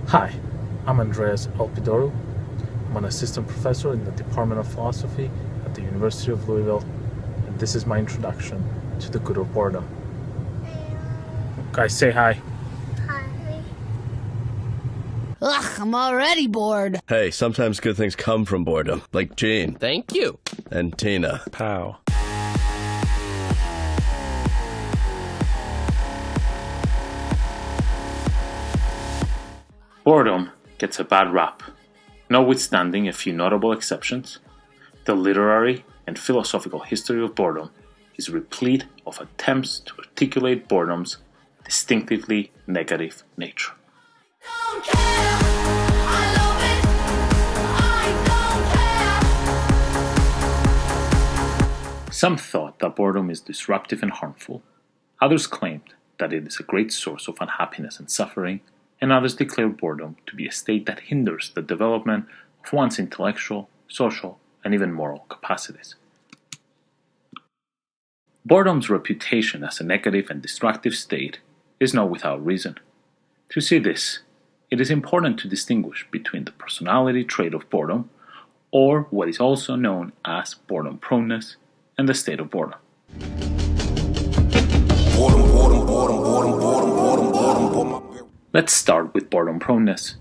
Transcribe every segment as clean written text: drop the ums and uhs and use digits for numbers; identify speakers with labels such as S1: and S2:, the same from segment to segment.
S1: Hi, I'm Andreas Elipdorou. I'm an assistant professor in the Department of Philosophy at the University of Louisville, and this is my introduction to the good of boredom. Guys, say hi.
S2: Hi.
S3: Ugh, I'm already bored.
S4: Hey, sometimes good things come from boredom, like Gene.
S5: Thank you.
S4: And Tina.
S1: Pow.
S6: Boredom gets a bad rap. Notwithstanding a few notable exceptions, the literary and philosophical history of boredom is replete of attempts to articulate boredom's distinctively negative nature.
S2: Don't care. I love it. I don't care.
S6: Some thought that boredom is disruptive and harmful. Others claimed that it is a great source of unhappiness and suffering, and others declared boredom to be a state that hinders the development of one's intellectual, social, and even moral capacities. Boredom's reputation as a negative and destructive state is not without reason. To see this, it is important to distinguish between the personality trait of boredom, or what is also known as boredom proneness, and the state of boredom. Let's start with boredom proneness.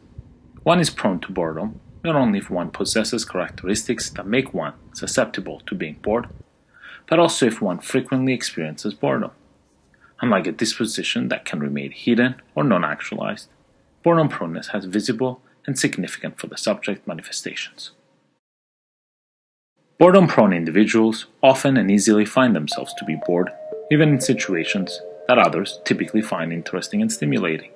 S6: One is prone to boredom not only if one possesses characteristics that make one susceptible to being bored, but also if one frequently experiences boredom. Unlike a disposition that can remain hidden or non-actualized, boredom proneness has visible and significant for the subject manifestations. Boredom-prone individuals often and easily find themselves to be bored, even in situations that others typically find interesting and stimulating.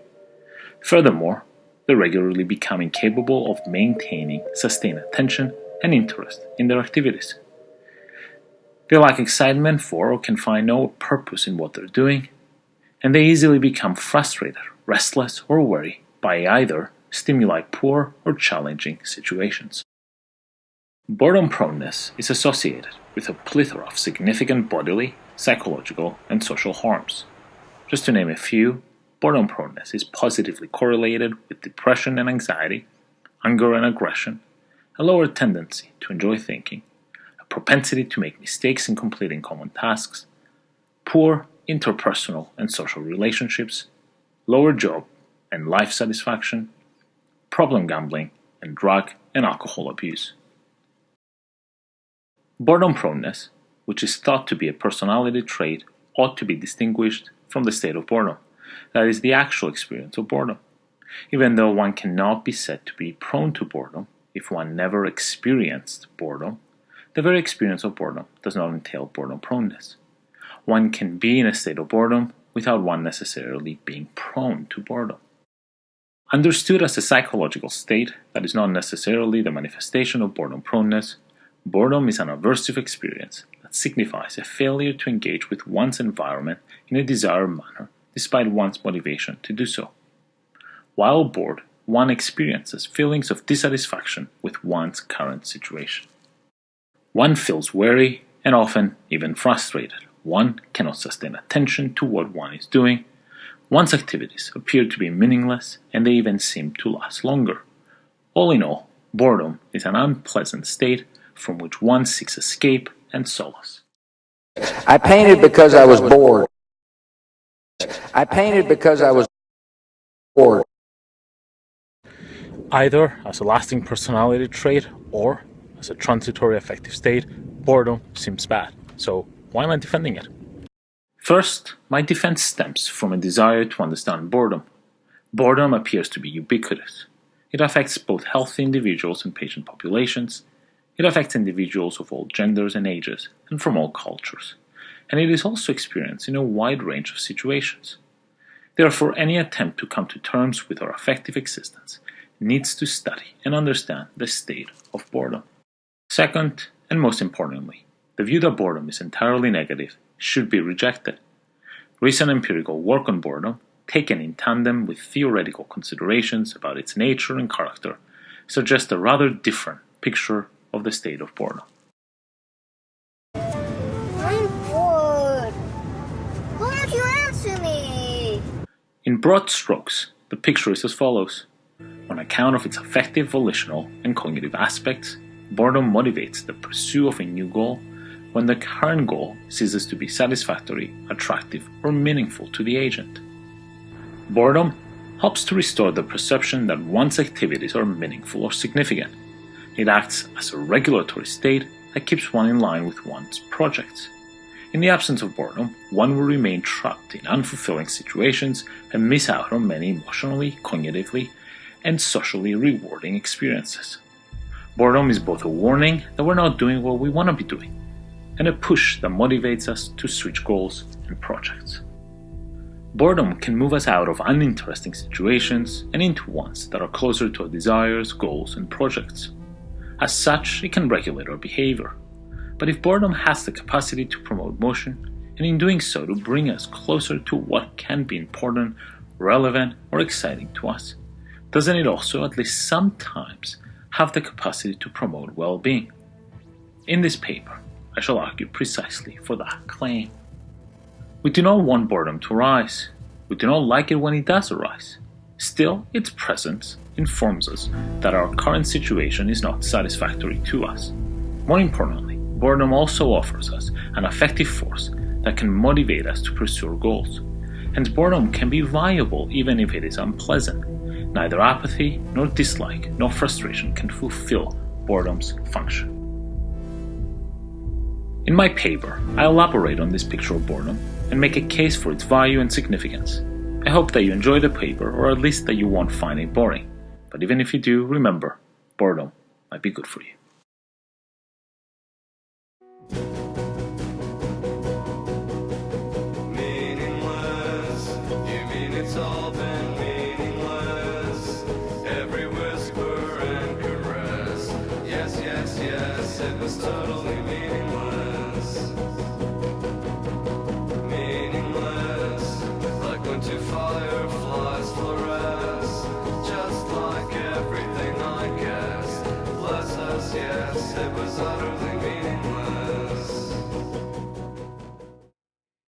S6: Furthermore, they regularly become incapable of maintaining sustained attention and interest in their activities. They lack excitement for or can find no purpose in what they're doing, and they easily become frustrated, restless, or worried by either stimuli poor or challenging situations. Boredom proneness is associated with a plethora of significant bodily, psychological, and social harms. Just to name a few, boredom proneness is positively correlated with depression and anxiety, anger and aggression, a lower tendency to enjoy thinking, a propensity to make mistakes in completing common tasks, poor interpersonal and social relationships, lower job and life satisfaction, problem gambling, and drug and alcohol abuse. Boredom proneness, which is thought to be a personality trait, ought to be distinguished from the state of boredom, that is, the actual experience of boredom. Even though one cannot be said to be prone to boredom if one never experienced boredom, the very experience of boredom does not entail boredom proneness. One can be in a state of boredom without one necessarily being prone to boredom. Understood as a psychological state that is not necessarily the manifestation of boredom proneness, boredom is an aversive experience that signifies a failure to engage with one's environment in a desired manner despite one's motivation to do so. While bored, one experiences feelings of dissatisfaction with one's current situation. One feels weary and often even frustrated. One cannot sustain attention to what one is doing. One's activities appear to be meaningless, and they even seem to last longer. All in all, boredom is an unpleasant state from which one seeks escape and solace.
S7: I painted because I was bored. I painted because I was bored.
S1: Either as a lasting personality trait or as a transitory affective state, boredom seems bad. So why am I defending it?
S6: First, my defense stems from a desire to understand boredom. Boredom appears to be ubiquitous. It affects both healthy individuals and patient populations. It affects individuals of all genders and ages, and from all cultures. And it is also experienced in a wide range of situations. Therefore, any attempt to come to terms with our affective existence needs to study and understand the state of boredom. Second, and most importantly, the view that boredom is entirely negative should be rejected. Recent empirical work on boredom, taken in tandem with theoretical considerations about its nature and character, suggests a rather different picture of the state of boredom.
S2: I'm bored. Why don't you answer me?
S6: In broad strokes, the picture is as follows. On account of its affective, volitional, and cognitive aspects, boredom motivates the pursuit of a new goal when the current goal ceases to be satisfactory, attractive, or meaningful to the agent. Boredom helps to restore the perception that one's activities are meaningful or significant. It acts as a regulatory state that keeps one in line with one's projects. In the absence of boredom, one will remain trapped in unfulfilling situations and miss out on many emotionally, cognitively, and socially rewarding experiences. Boredom is both a warning that we're not doing what we want to be doing, and a push that motivates us to switch goals and projects. Boredom can move us out of uninteresting situations and into ones that are closer to our desires, goals, and projects. As such, it can regulate our behavior. But if boredom has the capacity to promote motion, and in doing so to bring us closer to what can be important, relevant, or exciting to us, doesn't it also, at least sometimes, have the capacity to promote well-being? In this paper, I shall argue precisely for that claim. We do not want boredom to arise. We do not like it when it does arise. Still, its presence informs us that our current situation is not satisfactory to us. More importantly, boredom also offers us an affective force that can motivate us to pursue our goals. Hence, boredom can be viable even if it is unpleasant. Neither apathy, nor dislike, nor frustration can fulfill boredom's function. In my paper, I elaborate on this picture of boredom and make a case for its value and significance. I hope that you enjoy the paper, or at least that you won't find it boring. But even if you do, remember, boredom might be good for you.
S3: Meaningless, you mean it's all been meaningless? Every whisper and caress, yes, yes, yes, it was totally meaningless. Meaningless, like when two fireflies fluoresce, just like everything I guess. Bless us, yes, it was utterly meaningless.